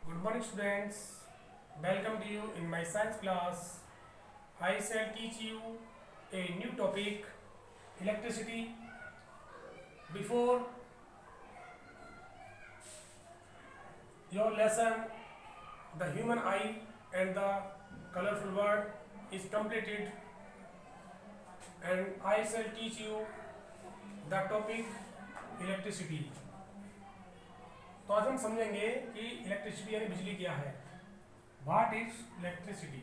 Good morning, students. Welcome to you in my science class. I shall teach you a new topic, electricity. Before your lesson, the human eye and the colorful world is completed, and I shall teach you the topic electricity. तो आज हम समझेंगे कि electricity यानी बिजली क्या है. What is electricity?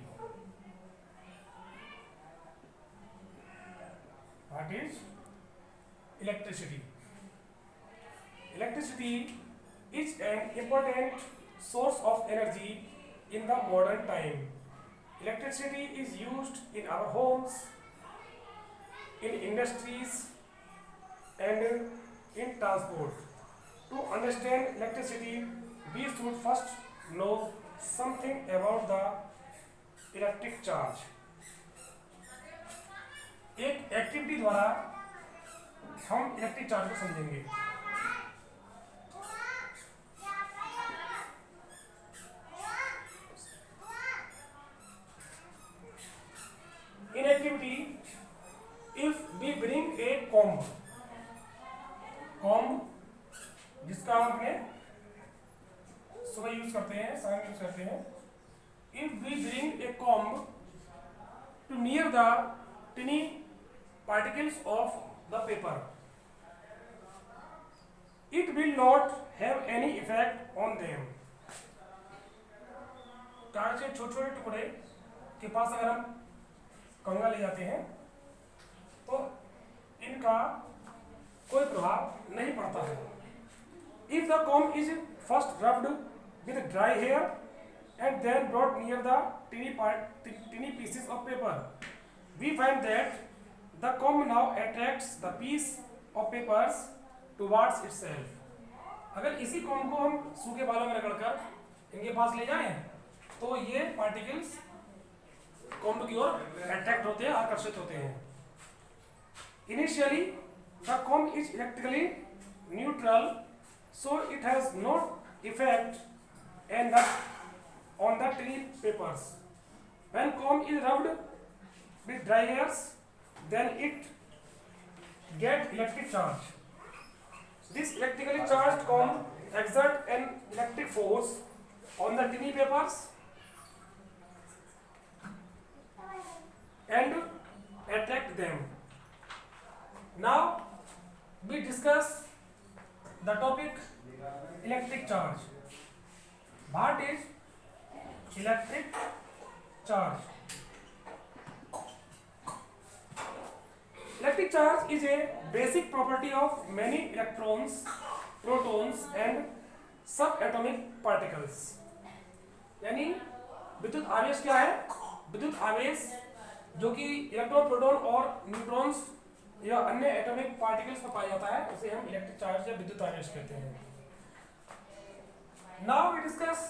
What is electricity? Electricity is an important source of energy in the modern time. Electricity is used in our homes, in industries, and in transport. To understand electricity, we should first know something about the electric charge. एक activity द्वारा हम electric charge को समझेंगे. In activity, if we bring a comb जिसका हम अपने सुबह use करते हैं, शाम यूज करते हैं. If we bring a comb to near the tiny particles of the paper, it will not have any effect on them. कागज के छोटे छोटे टुकड़े के पास अगर हम कंघा ले जाते हैं तो इनका कोई प्रभाव नहीं पड़ता है. If the comb is first rubbed with dry hair and then brought near the tiny pieces of paper, we find that the comb now attracts the piece of papers towards itself. अगर इसी comb को हम सूखे बालों में रगड़कर इनके पास ले जाएं तो ये पार्टिकल्स comb की ओर अट्रैक्ट होते हैं, आकर्षित होते हैं. Initially, the comb is electrically neutral, so it has no effect on the tiny papers. When comb is rubbed with dry hairs, then it gets electric charge. This electrically charged comb exerts an electric force on the tiny papers and attract them. Now we discuss the topic electric charge. What is electric charge? Electric charge is a basic property of many electrons, protons and subatomic particles. यानी विद्युत आवेश क्या है? विद्युत आवेश जो कि electron, proton और न्यूट्रॉन्स या अन्य एटॉमिक पार्टिकल्स में पाया जाता है, उसे हम इलेक्ट्रिक चार्ज या विद्युत आवेश कहते हैं. Now we discuss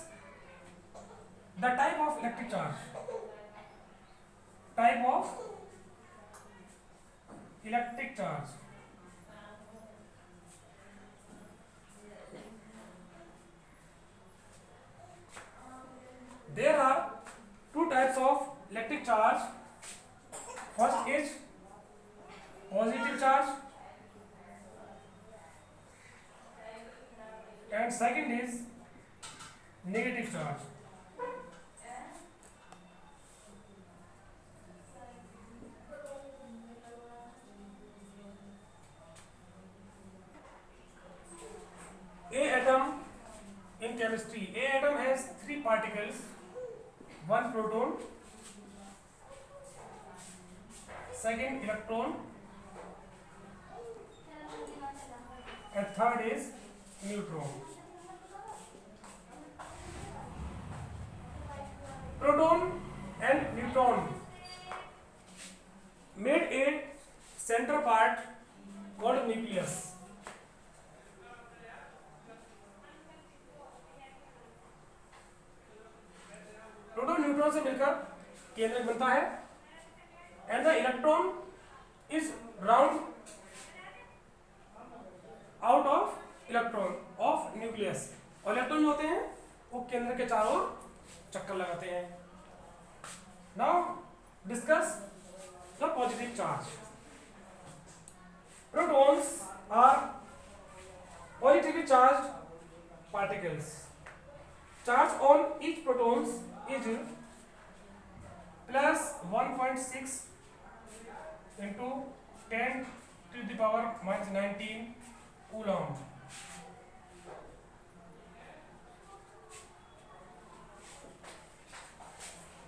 the type of electric charge. Type of electric charge. There are two types of electric charge. First is positive charge and second is negative charge. A atom in chemistry, A atom has three particles, one proton, second electron and third is neutron. Proton and neutron made a center part called nucleus. Proton neutron से मिलकर केंद्रक बनता है and the electron is round out of electron of nucleus. और electron जो होते हैं वो केंद्र के चारों चक्कर लगाते हैं। Now discuss the positive charge. Protons are positively charged particles. Charge on each protons is plus 1.6 into 10 to the power minus 19 coulomb.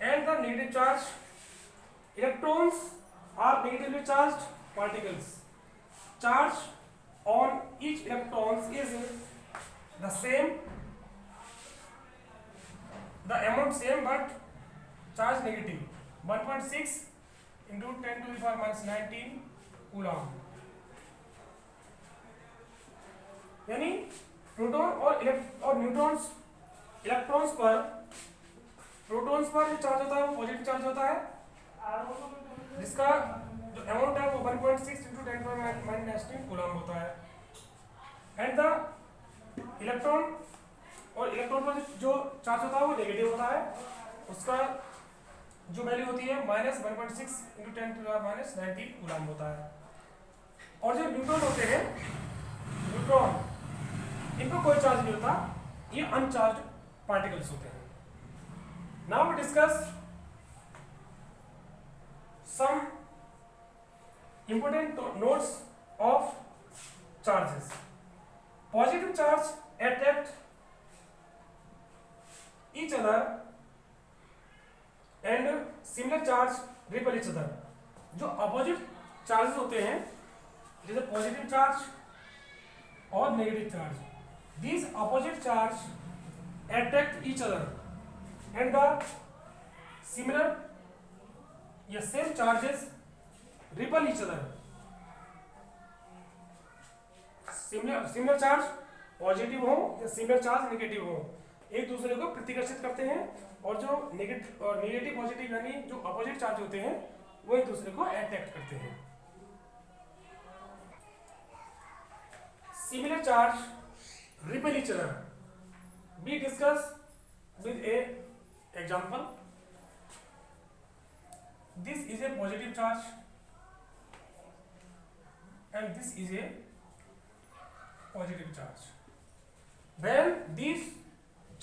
And the negative charge, electrons are negatively charged particles. Charge on each electrons is the same, the amount same but charge negative, 1.6 into 10 to the power minus 19 coulomb. यानी proton और neutrons electrons पर, protons पर जो charge होता है वो positive charge होता है, जिसका जो अमाउंट है वो 1.6 into 10 to the power minus 19 coulomb होता है। एंड द इलेक्ट्रॉन और इलेक्ट्रॉन पर जो चार्ज होता है वो नेगेटिव होता है, उसका जो वैल्यू होती है minus 1.6 into 10 to the power minus 19 coulomb होता है। और जो न्यूट्रॉन होते हैं, न्यूट्रॉन इनको कोई चार्ज नहीं होता, ये अनचार्ज पार्टिकल्स होते हैं। Now we discuss some important notes of charges. Positive charge attract each other and similar charge repel each other. जो अपोजिट चार्जेस होते हैं, जैसे पॉजिटिव चार्ज और negative charge, these opposite charge attract each other and the similar या same charges repel each other. Similar charge positive हो या similar charge negative हो, एक दूसरे को प्रतिकर्षित करते हैं, और जो नेगेटिव पॉजिटिव यानी जो अपोजिट चार्ज होते हैं वो एक दूसरे को अट्रैक्ट करते हैं। Similar charge repel each other. Be discuss with A example. This is a positive charge and this is a positive charge. When these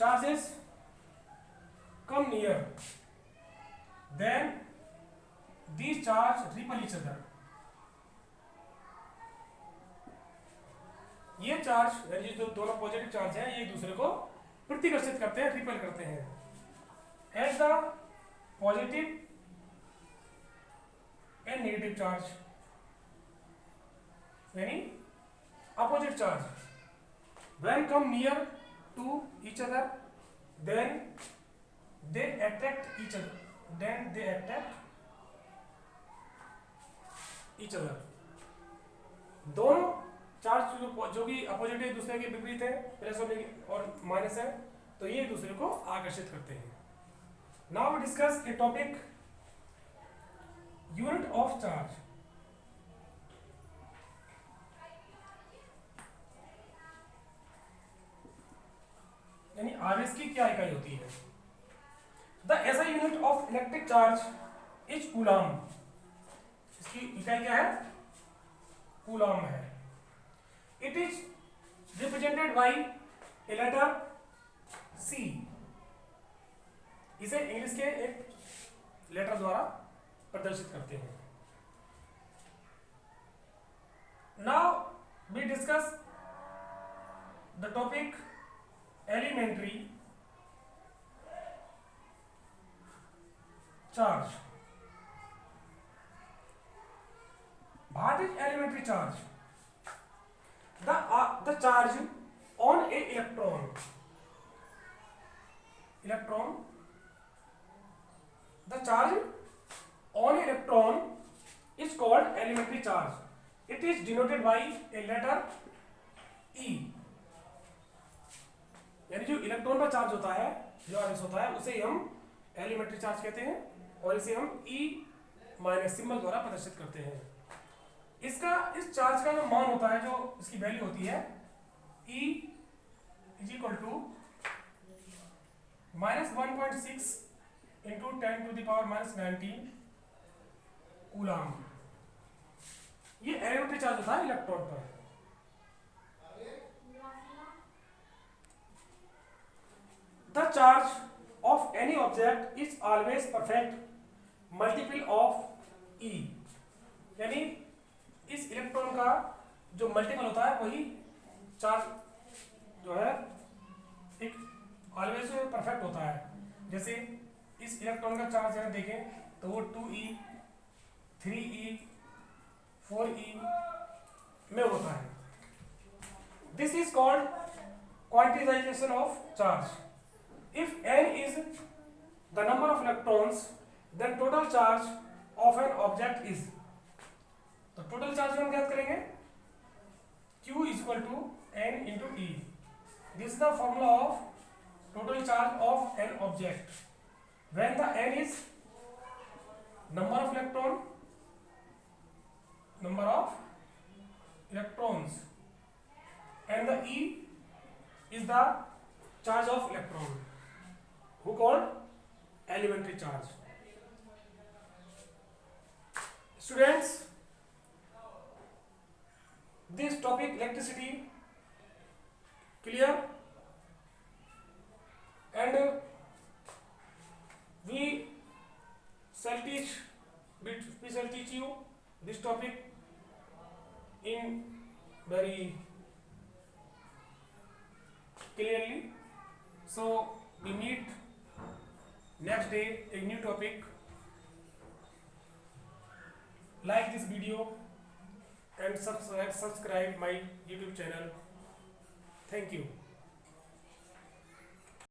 charges come near, then these charge repel each other. ये charge यानी जो दोनों positive charge हैं ये एक दूसरे को प्रतिकर्षित करते हैं, रिपेल करते हैं। As the positive and negative charge यानी opposite charge when come near to each other, then they attract each other. दोनों चार्ज जो भी अपोजिट एक दूसरे के विपरीत है, प्लस और माइनस है, तो ये एक दूसरे को आकर्षित करते हैं। Now we discuss a topic unit of charge. यानी आवेश की क्या इकाई होती है। The SI unit of electric charge is coulomb. इसकी इकाई क्या है? कूलम है। It is represented by a letter C. इसे इंग्लिश के एक लेटर द्वारा प्रदर्शित करते हैं। Now we discuss the topic elementary charge. What is elementary charge? The charge on a electron. The charge on an electron is called elementary charge. It is denoted by a letter E. यानी जो electron का charge होता है, जो आवेश होता है, उसे हम एलिमेंट्री चार्ज कहते हैं, और इसे हम E माइनस सिंबल द्वारा प्रदर्शित करते हैं। इस चार्ज का जो मान होता है, जो इसकी वैल्यू होती है, E is equal to -1.6 into 10⁻⁻19 coulomb. ये एलिमेंट्री चार्ज होता है इलेक्ट्रॉन पर। The charge of any object is always perfect multiple of E, यानी इस इलेक्ट्रॉन का जो मल्टीपल होता है वही चार्ज जो है एक ऑलवेज परफेक्ट होता है। जैसे इस इलेक्ट्रॉन का चार्ज अगर देखें तो वो 2e 3e 4e में होता है। This is called quantization of charge. If n is the number of electrons, then total charge of an object is, तो total charge हम ज्ञात करेंगे Q is equal to n into E. This is the formula of total charge of an object. When the n is number of electrons and the E is the charge of electron, who called elementary charge. Students, this topic electricity clear, and we shall teach you this topic in very clearly. So we meet next day a new topic. Like this video and subscribe my YouTube channel. Thank you.